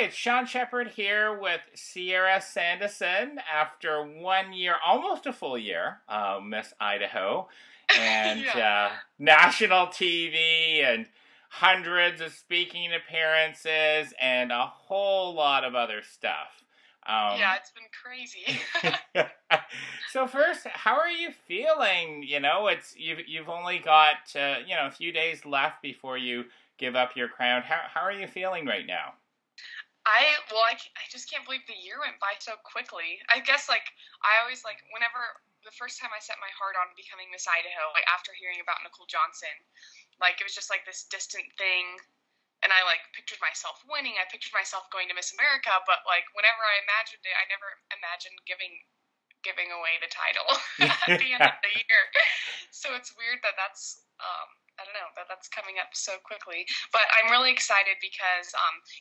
it's Shawn Shepheard here with Sierra Sandison after 1 year, almost a full year, Miss Idaho, and Yeah. national TV and hundreds of speaking appearances and a whole lot of other stuff. Yeah, it's been crazy. So first, how are you feeling? You've only got a few days left before you give up your crown. How are you feeling right now? I just can't believe the year went by so quickly. I guess, I always, whenever, the first time I set my heart on becoming Miss Idaho, after hearing about Nicole Johnson, it was just, this distant thing, and I, pictured myself winning, I pictured myself going to Miss America, but, whenever I imagined it, I never imagined giving away the title at the end of the year. So it's weird that's I don't know, that's coming up so quickly. But I'm really excited because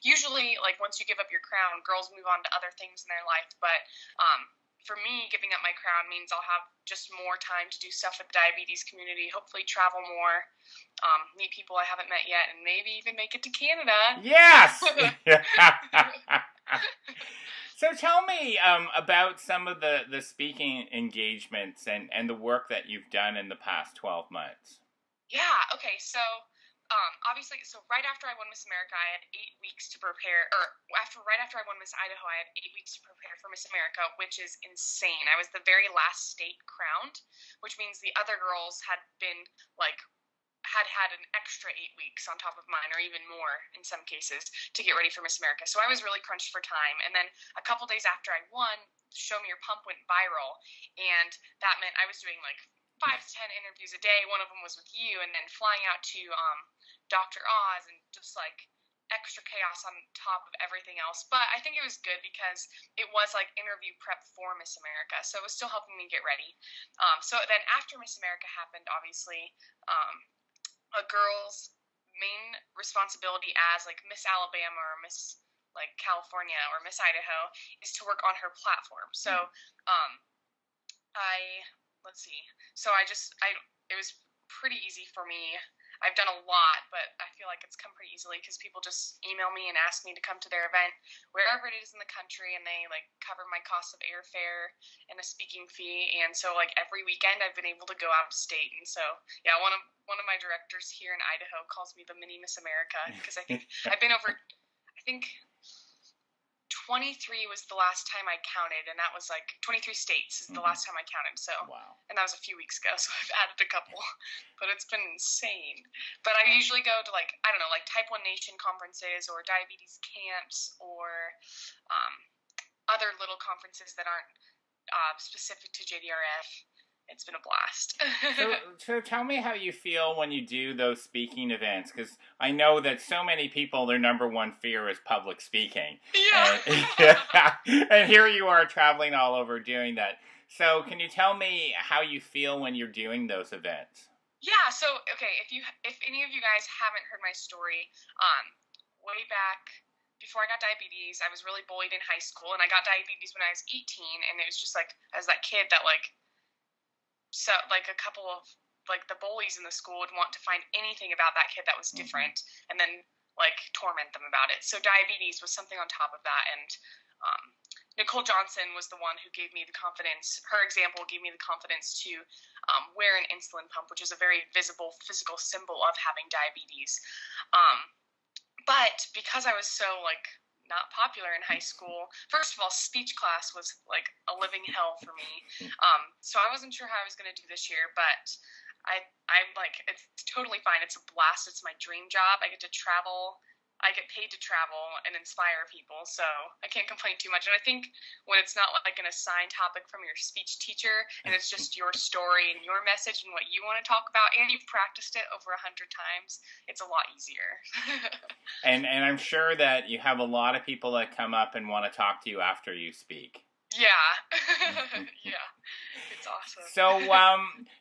usually, once you give up your crown, girls move on to other things in their life. But for me, giving up my crown means I'll have just more time to do stuff with the diabetes community, hopefully travel more, meet people I haven't met yet, and maybe even make it to Canada. Yes! So tell me about some of the speaking engagements and the work that you've done in the past 12 months. Yeah, okay, so obviously, right after I won Miss America, I had 8 weeks to prepare, right after I won Miss Idaho, I had 8 weeks to prepare for Miss America, which is insane. I was the very last state crowned, which means the other girls had been, had an extra 8 weeks on top of mine, or even more in some cases, to get ready for Miss America. So I was really crunched for time. And then a couple days after I won, Show Me Your Pump went viral, and that meant I was doing 5 to 10 interviews a day. One of them was with you, and then flying out to Dr. Oz, and just extra chaos on top of everything else. But I think it was good because it was interview prep for Miss America, so it was still helping me get ready. So then after Miss America happened, obviously, a girl's main responsibility as Miss Alabama or Miss California or Miss Idaho is to work on her platform. So let's see. So it was pretty easy for me. I've done a lot, but I feel like it's come pretty easily because people just email me and ask me to come to their event wherever it is in the country, and they cover my cost of airfare and a speaking fee. And so every weekend I've been able to go out of state. And so yeah, one of my directors here in Idaho calls me the mini Miss America because I think I've been over, 23 was the last time I counted, and that was 23 states is the last time I counted. So, wow. And that was a few weeks ago, so I've added a couple, but it's been insane. But I usually go to I don't know, Type 1 Nation conferences or diabetes camps or other little conferences that aren't specific to JDRF. It's been a blast. So tell me how you feel when you do those speaking events, because I know that so many people, their number one fear is public speaking. Yeah. And here you are traveling all over doing that. So can you tell me how you feel when you're doing those events? Yeah, so, okay, if any of you guys haven't heard my story, way back before I got diabetes, I was really bullied in high school, and I got diabetes when I was 18, and it was just as that kid that so a couple of the bullies in the school would want to find anything about that kid that was different, and then torment them about it. So diabetes was something on top of that, and Nicole Johnson was the one who gave me the confidence. Her example gave me the confidence to wear an insulin pump, which is a very visible physical symbol of having diabetes. But because I was so not popular in high school. First of all, speech class was a living hell for me. So I wasn't sure how I was going to do this year, but I'm it's totally fine. It's a blast. It's my dream job. I get to travel. I get paid to travel and inspire people, so I can't complain too much. And I think when it's not an assigned topic from your speech teacher, and it's just your story and your message and what you want to talk about, and you've practiced it over 100 times, it's a lot easier. And I'm sure that you have a lot of people that come up and want to talk to you after you speak. Yeah. Yeah. It's awesome. So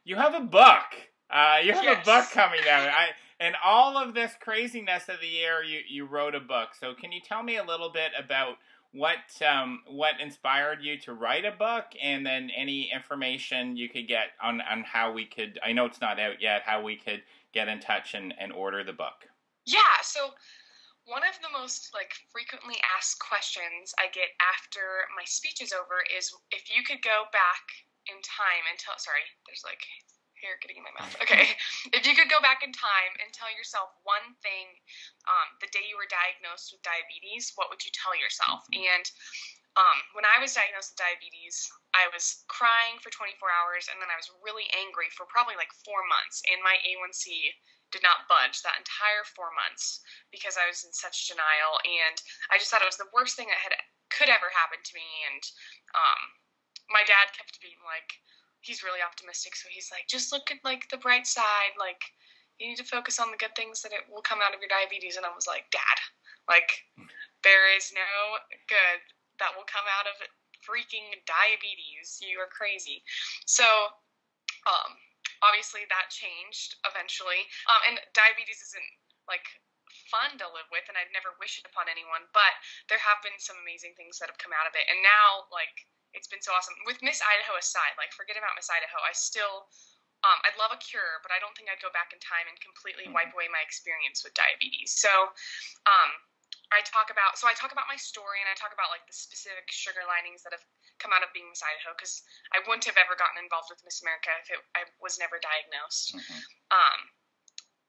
you have a book. You have Yes. a book coming out. And all of this craziness of the year, you wrote a book. So can you tell me a little bit about what inspired you to write a book, and then any information you could get on how we could, I know it's not out yet, how we could get in touch and order the book? Yeah, so One of the most frequently asked questions I get after my speech is over is if you could go back in time and tell, sorry, there's hair getting in my mouth. Okay. If you could go back in time and tell yourself one thing the day you were diagnosed with diabetes, what would you tell yourself? And when I was diagnosed with diabetes, I was crying for 24 hours, and then I was really angry for probably 4 months, and my A1C did not budge that entire 4 months because I was in such denial, and I just thought it was the worst thing that could ever happen to me. And my dad kept being he's really optimistic, so he's just look at the bright side, you need to focus on the good things that it will come out of your diabetes. And I was like, Dad, there is no good that will come out of freaking diabetes. You are crazy. So obviously that changed eventually. And diabetes isn't fun to live with, and I'd never wish it upon anyone, but there have been some amazing things that have come out of it. And now it's been so awesome. With Miss Idaho aside, forget about Miss Idaho. I still I'd love a cure, but I don't think I'd go back in time and completely wipe away my experience with diabetes. So I talk about my story, and I talk about the specific sugar linings that have come out of being Miss Idaho, because I wouldn't have ever gotten involved with Miss America if I was never diagnosed.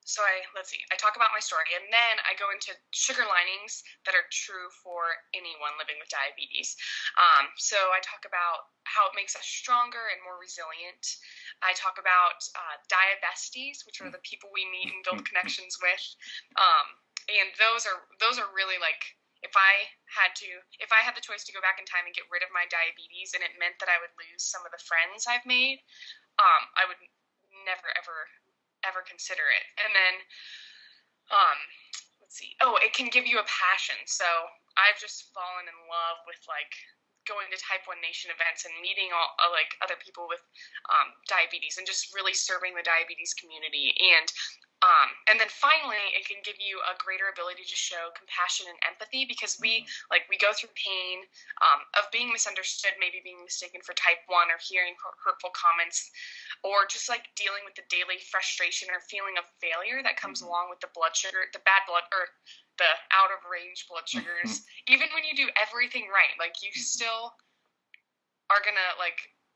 So I talk about my story, and then I go into sugar linings that are true for anyone living with diabetes. So I talk about how it makes us stronger and more resilient. I talk about diabesties, which are the people we meet and build connections with. And those are really if I had the choice to go back in time and get rid of my diabetes, and it meant that I would lose some of the friends I've made, I would never ever consider it. And then let's see. Oh, it can give you a passion. So I've just fallen in love with going to Type 1 Nation events and meeting all other people with diabetes, and just really serving the diabetes community. And then finally, it can give you a greater ability to show compassion and empathy, because we go through pain of being misunderstood, maybe being mistaken for Type 1, or hearing hurtful comments, or just dealing with the daily frustration or feeling of failure that comes along with the blood sugar, the bad blood, or the out of range blood sugars. Even when you do everything right, you still are gonna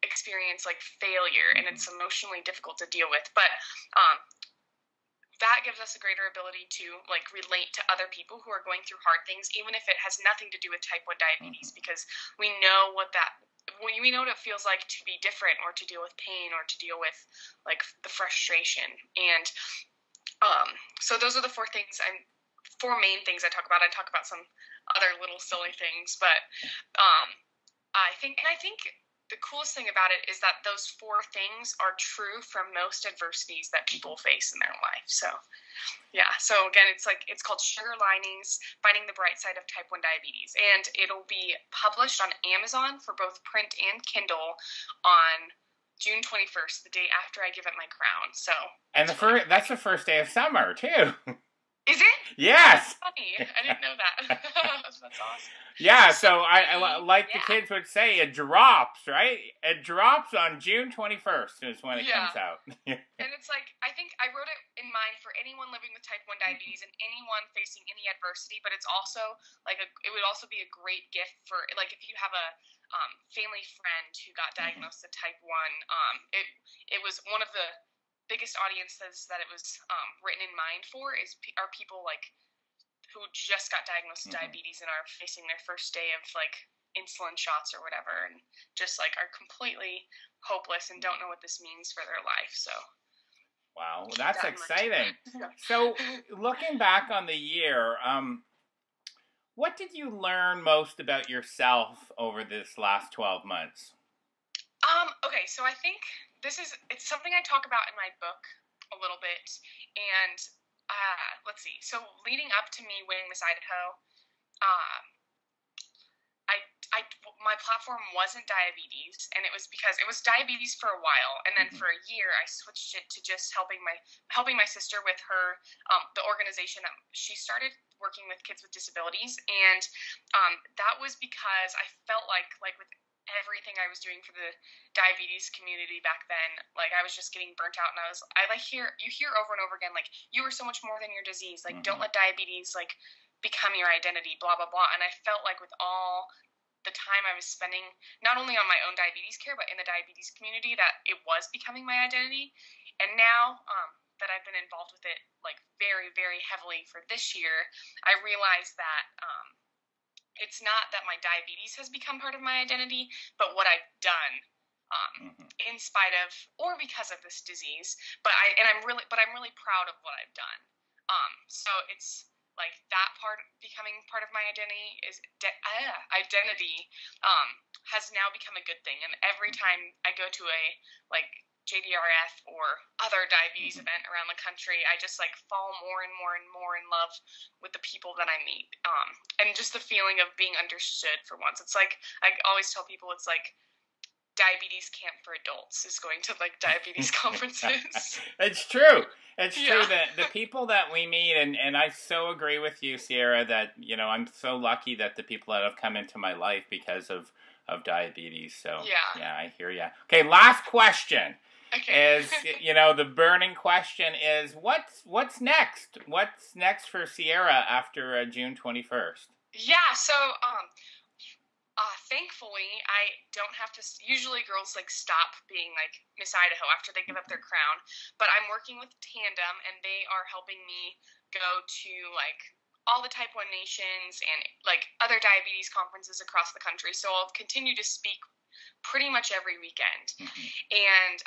experience failure, and it's emotionally difficult to deal with. But that gives us a greater ability to relate to other people who are going through hard things, even if it has nothing to do with Type 1 diabetes, because we know what it feels like to be different, or to deal with pain, or to deal with the frustration. And so those are the four main things I talk about. I talk about some other little silly things, but I think the coolest thing about it is that those four things are true from most adversities that people face in their life. So, yeah. So again, it's called Sugar Linings, Finding the Bright Side of Type 1 Diabetes. And it'll be published on Amazon for both print and Kindle on June 21st, the day after I give it my crown. So. And that's the first day of summer too. Is it? Yes. That's funny. I didn't know that. That's awesome. Yeah, so I the kids would say, it drops, right? It drops on June 21st is when it comes out. And it's I think I wrote it in mind for anyone living with Type 1 diabetes and anyone facing any adversity, but it's also it would also be a great gift for if you have a family friend who got diagnosed with Type 1. It was one of the biggest audiences that it was written in mind for are people who just got diagnosed with diabetes and are facing their first day of insulin shots or whatever, and just are completely hopeless and don't know what this means for their life. So wow, well, that's exciting. So looking back on the year, what did you learn most about yourself over this last 12 months? Okay, so I think it's something I talk about in my book a little bit, and let's see. So leading up to me winning Miss Idaho, my platform wasn't diabetes, and it was because it was diabetes for a while, and then for a year I switched it to just helping my sister with her the organization that she started working with kids with disabilities, and that was because I felt like with everything I was doing for the diabetes community back then, I was just getting burnt out, and you hear over and over again, you are so much more than your disease, don't let diabetes become your identity, blah, blah, blah. And I felt like with all the time I was spending, not only on my own diabetes care, but in the diabetes community, that it was becoming my identity. And now that I've been involved with it, like, very, very heavily for this year, I realized that it's not that my diabetes has become part of my identity, but what I've done in spite of, or because of this disease. I'm really proud of what I've done. So it's like that part becoming part of my identity is identity has now become a good thing. And every time I go to a like JDRF or other diabetes event around the country, I just like fall more and more and more in love with the people that I meet. And just the feeling of being understood for once. It's like, I always tell people, it's like diabetes camp for adults is going to like diabetes conferences. It's true. It's true that the people that we meet, and I so agree with you, Sierra, that, you know, I'm so lucky that the people that have come into my life because of diabetes. So yeah, I hear ya. Okay, last question. Okay. Is, you know, the burning question is, what's next? What's next for Sierra after June 21st? Yeah, so thankfully, I don't have to. Usually, girls like stop being like Miss Idaho after they give up their crown. But I'm working with Tandem, and they are helping me go to like all the Type 1 nations and like other diabetes conferences across the country. So I'll continue to speak pretty much every weekend. And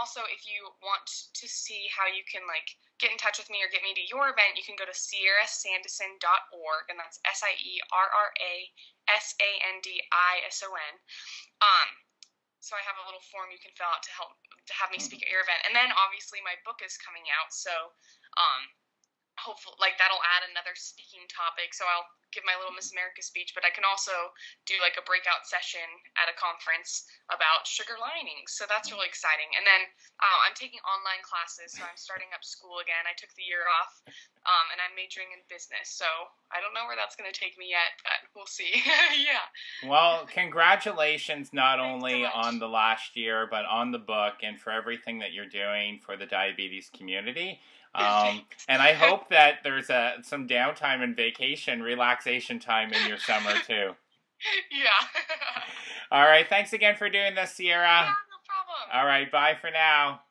also, if you want to see how you can like get in touch with me or get me to your event, you can go to sierrasandison.org, and that's SIERRASANDISON. So I have a little form you can fill out to have me speak at your event. And then obviously my book is coming out, so hopefully, like, that'll add another speaking topic. So I'll give my little Miss America speech, but I can also do like a breakout session at a conference about sugar linings. So that's really exciting. And then I'm taking online classes, so I'm starting up school again. I took the year off, and I'm majoring in business. So I don't know where that's going to take me yet, but we'll see. Yeah. Well, congratulations not Thanks only so much. on the last year, but on the book and for everything that you're doing for the diabetes community. And I hope that there's some downtime and vacation, relaxation time in your summer too. Yeah. All right. Thanks again for doing this, Sierra. Yeah, no problem. All right. Bye for now.